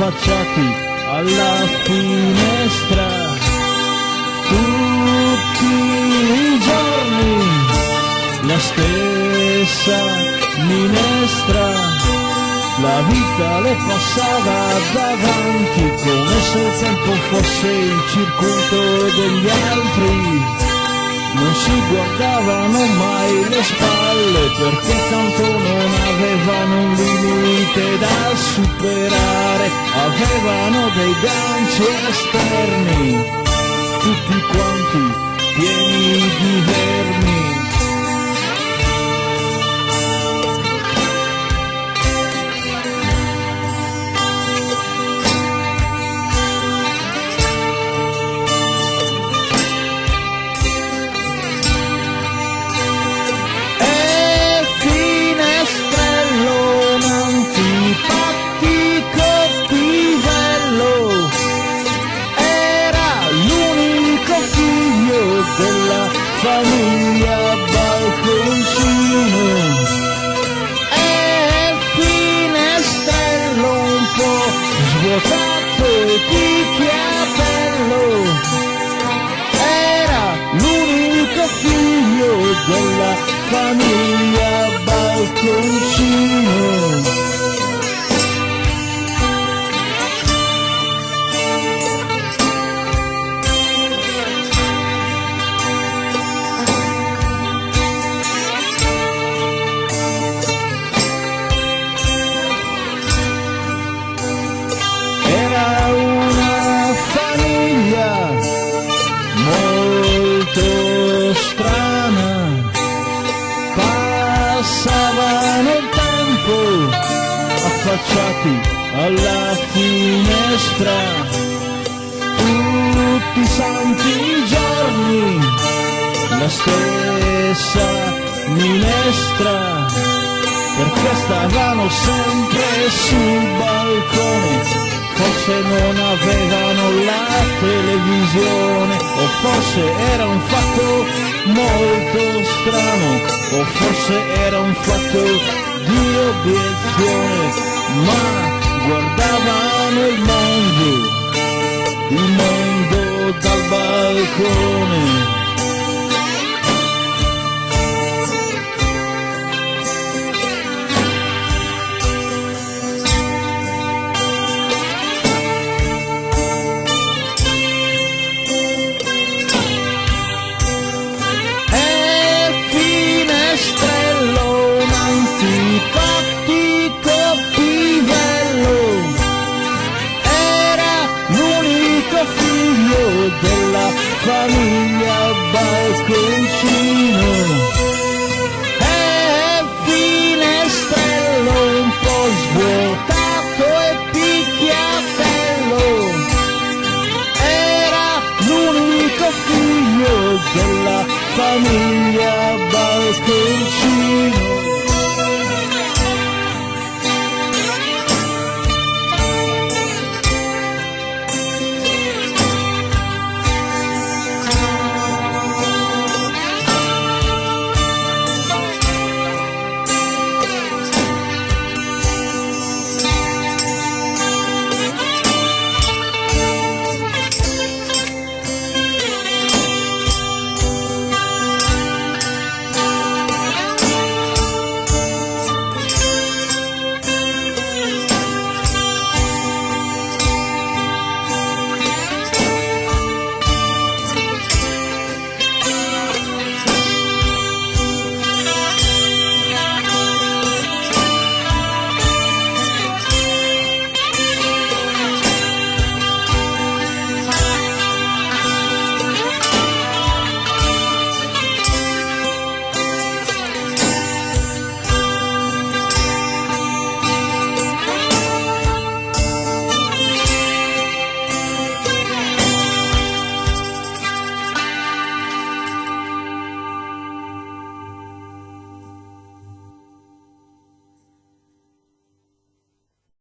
affacciati alla finestra tutti i giorni, la stessa minestra. La vita le passava davanti come se il tempo fosse il circuito degli altri. Non si guardavano mai le spalle perché tanto non avevano un limite da superare. Avevano dei ganci esterni, tutti quanti pieni di vermi. Della famiglia balconcino e finestrello un po' svuotato e picchiatello. Era l'unico figlio della famiglia balconcino. Passavano il tempo affacciati alla finestra tutti i santi giorni, la stessa minestra, perché stavano sempre sul balcone. Forse non avevano la televisione, o forse era un fatto molto strano, o forse era un fatto di obiezione, ma guardavano il mondo dal balcone.